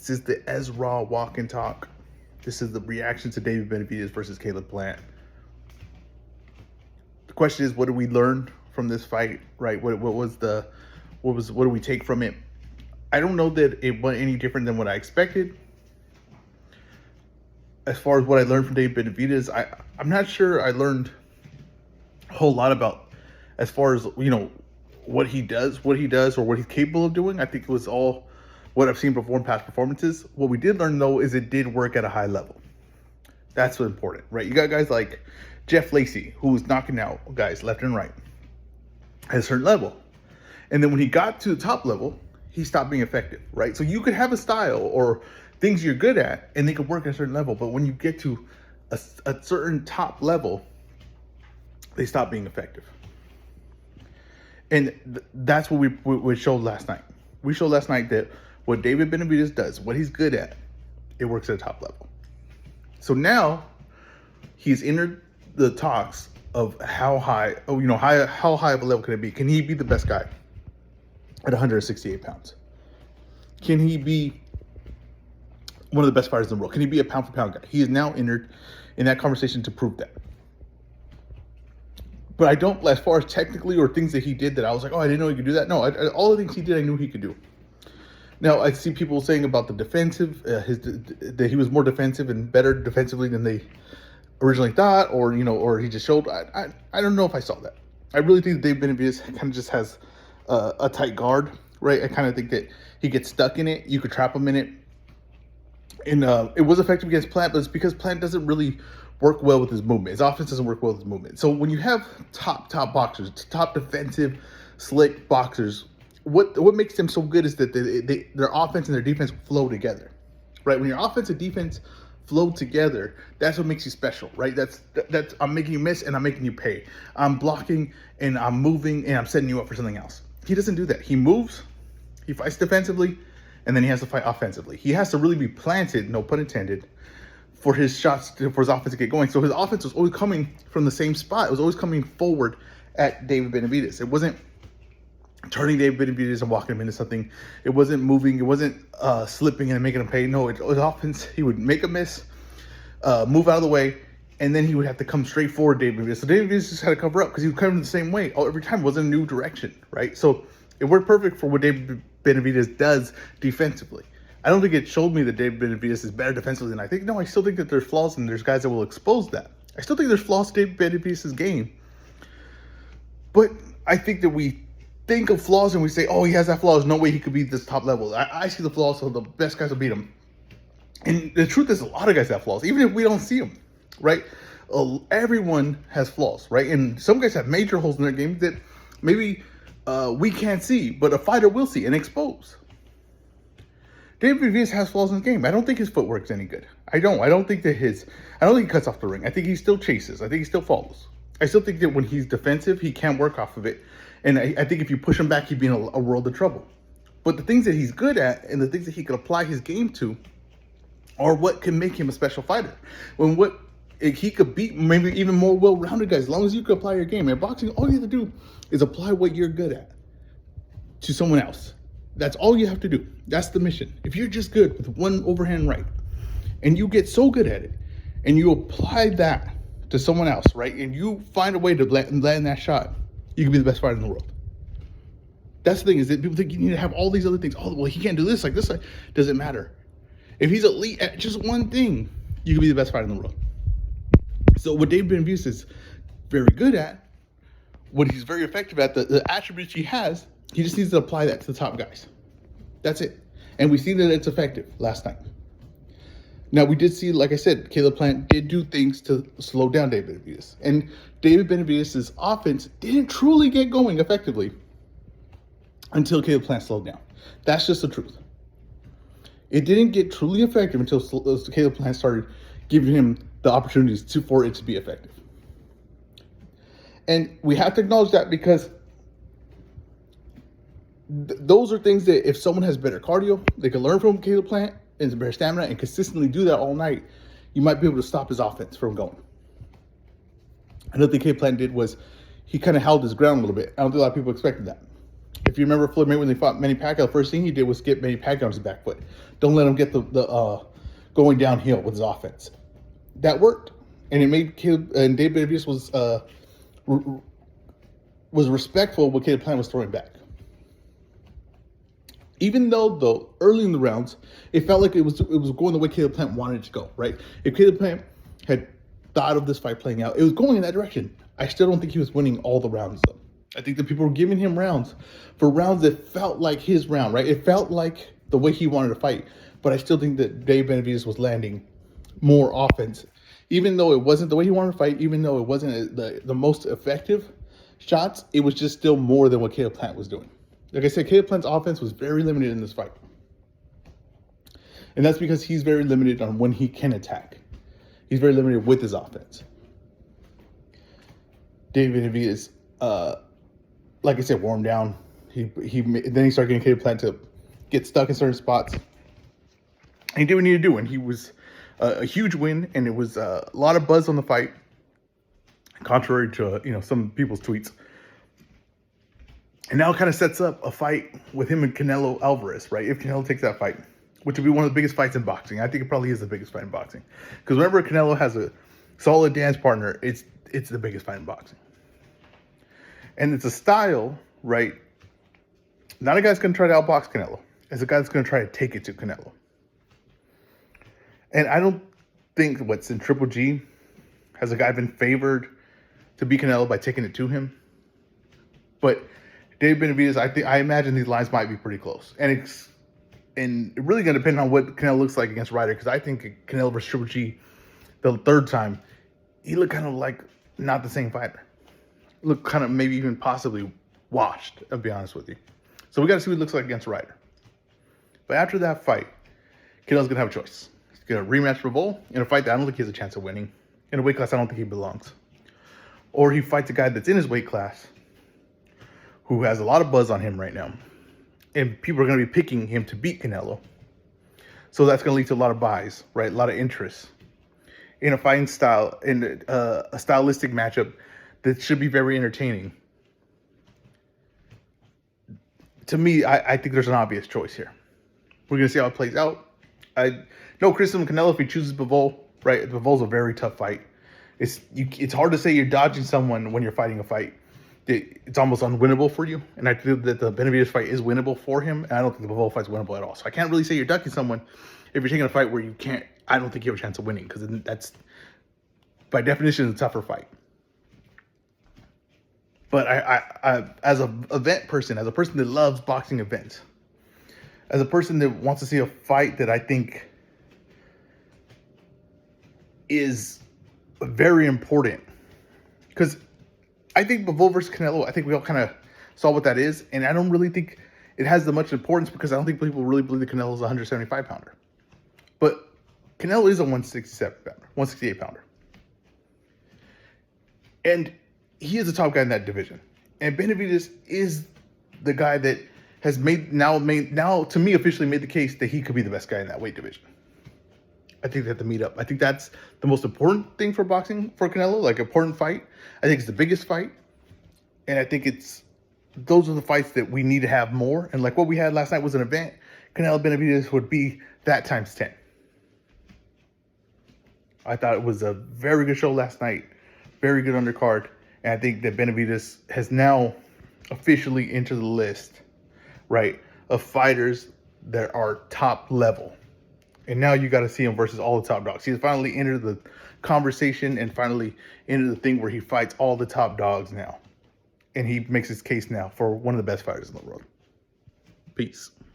This is the Ezra walk and talk. This is the reaction to David Benavidez versus Caleb Plant. The question is, what do we learn from this fight? Right? What do we take from it? I don't know that it went any different than what I expected. As far as what I learned from David Benavidez, I'm not sure I learned a whole lot about, as far as, what he does, or what he's capable of doing. I think it was all what I've seen before in past performances. What we did learn, though, is it did work at a high level. That's what's important, right? You got guys like Jeff Lacey, who's knocking out guys left and right at a certain level. And then when he got to the top level, he stopped being effective, right? So you could have a style or things you're good at, and they could work at a certain level. But when you get to a certain top level, they stop being effective. And that's what we showed last night. We showed last night that what David Benavidez does, what he's good at, it works at a top level. So now he's entered the talks of how high of a level can it be? Can he be the best guy at 168 pounds? Can he be one of the best fighters in the world? Can he be a pound for pound guy? He is now entered in that conversation to prove that. But I don't, as far as technically or things that he did that I was like, oh, I didn't know he could do that. No, all the things he did, I knew he could do. Now, I see people saying about the defensive, that he was more defensive and better defensively than they originally thought, or he just showed. I don't know if I saw that. I really think that Dave Benavidez kind of just has a tight guard, right? I kind of think that he gets stuck in it. You could trap him in it. And it was effective against Plant, but it's because Plant doesn't really work well with his movement. His offense doesn't work well with his movement. So when you have top boxers, top defensive, slick boxers, what makes them so good is that their offense and their defense flow together, right? When your offense and defense flow together, that's what makes you special, right? That's I'm making you miss and I'm making you pay. I'm blocking and I'm moving and I'm setting you up for something else. He doesn't do that. He moves, he fights defensively, and then he has to fight offensively. He has to really be planted, no pun intended, for his shots, for his offense to get going. So his offense was always coming from the same spot. It was always coming forward at David Benavidez. It wasn't turning David Benavidez and walking him into something. It wasn't moving. It wasn't slipping and making him pay. No, it was offense. He would make a miss, move out of the way, and then he would have to come straight forward David Benavidez. So David Benavidez just had to cover up because he was coming the same way every time. It wasn't a new direction, right? So it worked perfect for what David Benavidez does defensively. I don't think it showed me that David Benavidez is better defensively than I think. No, I still think that there's flaws and there's guys that will expose that. I still think there's flaws to David Benavidez's game. But I think that we think of flaws and we say, oh, he has that flaw. There's no way he could be this top level. I see the flaws, so the best guys will beat him. And the truth is, a lot of guys have flaws, even if we don't see them, right? Everyone has flaws, right? And some guys have major holes in their game that maybe we can't see, but a fighter will see and expose. David Benavidez has flaws in his game. I don't think his footwork's any good. I don't think he cuts off the ring. I think he still chases. I think he still follows. I still think that when he's defensive, he can't work off of it. And I think if you push him back, he'd be in a world of trouble. But the things that he's good at and the things that he can apply his game to are what can make him a special fighter. He could beat maybe even more well-rounded guys as long as you can apply your game. In boxing, all you have to do is apply what you're good at to someone else. That's all you have to do. That's the mission. If you're just good with one overhand right and you get so good at it and you apply that to someone else, right, and you find a way to land that shot, you can be the best fighter in the world. That's the thing, is that people think you need to have all these other things. Oh, well, he can't do this like this. Doesn't matter. If he's elite at just one thing, you can be the best fighter in the world. So what David Benavidez is very good at, what he's very effective at, the attributes he has, he just needs to apply that to the top guys. That's it. And we see that it's effective last night. Now, we did see, like I said, Caleb Plant did do things to slow down David Benavidez. And David Benavidez's offense didn't truly get going effectively until Caleb Plant slowed down. That's just the truth. It didn't get truly effective until Caleb Plant started giving him the opportunities for it to be effective. And we have to acknowledge that because those are things that if someone has better cardio, they can learn from Caleb Plant and better stamina and consistently do that all night, you might be able to stop his offense from going. Another thing Caleb Plant did was he kind of held his ground a little bit. I don't think a lot of people expected that. If you remember Floyd Mayweather when they fought Manny Pacquiao, the first thing he did was get Manny Pacquiao on his back foot. Don't let him get the going downhill with his offense. That worked, and it made Caleb and Dave Benavidez was respectful of what Caleb Plant was throwing back. Even though early in the rounds, it felt like it was going the way Caleb Plant wanted it to go, right? If Caleb Plant had thought of this fight playing out, it was going in that direction. I still don't think he was winning all the rounds, though. I think that people were giving him rounds for rounds that felt like his round, right? It felt like the way he wanted to fight. But I still think that Dave Benavidez was landing more offense. Even though it wasn't the way he wanted to fight, even though it wasn't the most effective shots, it was just still more than what Caleb Plant was doing. Like I said, Caleb Plant's offense was very limited in this fight. And that's because he's very limited on when he can attack. He's very limited with his offense. Dave Benavidez, like I said, wore him down. Then he started getting Caleb Plant to get stuck in certain spots. And he did what he needed to do, and he was a huge win, and it was a lot of buzz on the fight, contrary to some people's tweets. And now it kind of sets up a fight with him and Canelo Alvarez, right? If Canelo takes that fight, which would be one of the biggest fights in boxing. I think it probably is the biggest fight in boxing. Because whenever Canelo has a solid dance partner, it's the biggest fight in boxing. And it's a style, right? Not a guy's going to try to outbox Canelo. It's a guy that's going to try to take it to Canelo. And I don't think what's in Triple G has a guy been favored to beat Canelo by taking it to him. But Dave Benavidez, I imagine these lines might be pretty close, and it's really going to depend on what Canelo looks like against Ryder, because I think Canelo versus Triple G, the third time, he looked kind of like not the same fighter. Looked kind of maybe even possibly washed, I'll be honest with you. So we got to see what he looks like against Ryder. But after that fight, Canelo's going to have a choice. He's going to rematch Bivol in a fight that I don't think he has a chance of winning, in a weight class I don't think he belongs. Or he fights a guy that's in his weight class, who has a lot of buzz on him right now. And people are going to be picking him to beat Canelo. So that's going to lead to a lot of buys, right? A lot of interest in a fighting style, in a stylistic matchup that should be very entertaining. To me, I think there's an obvious choice here. We're going to see how it plays out. No criticism of Canelo if he chooses Bivol, right? Bivol's a very tough fight. It's hard to say you're dodging someone when you're fighting a fight. It's almost unwinnable for you. And I think that the Benavidez fight is winnable for him. And I don't think the Bivol fight's winnable at all. So I can't really say you're ducking someone if you're taking a fight where you can't. I don't think you have a chance of winning, because that's, by definition, a tougher fight. But I as an event person, as a person that loves boxing events, as a person that wants to see a fight that I think is very important, because I think Bivol versus Canelo, I think we all kind of saw what that is, and I don't really think it has that much importance, because I don't think people really believe that Canelo is a 175-pounder. But Canelo is a 168-pounder. And he is the top guy in that division. And Benavidez is the guy that has now to me officially made the case that he could be the best guy in that weight division. I think they have to meet up. I think that's the most important thing for boxing for Canelo, like important fight. I think it's the biggest fight. And I think those are the fights that we need to have more. And like what we had last night was an event. Canelo Benavidez would be that times 10. I thought it was a very good show last night. Very good undercard. And I think that Benavidez has now officially entered the list, right, of fighters that are top level. And now you got to see him versus all the top dogs. He's finally entered the conversation and finally entered the thing where he fights all the top dogs now. And he makes his case now for one of the best fighters in the world. Peace.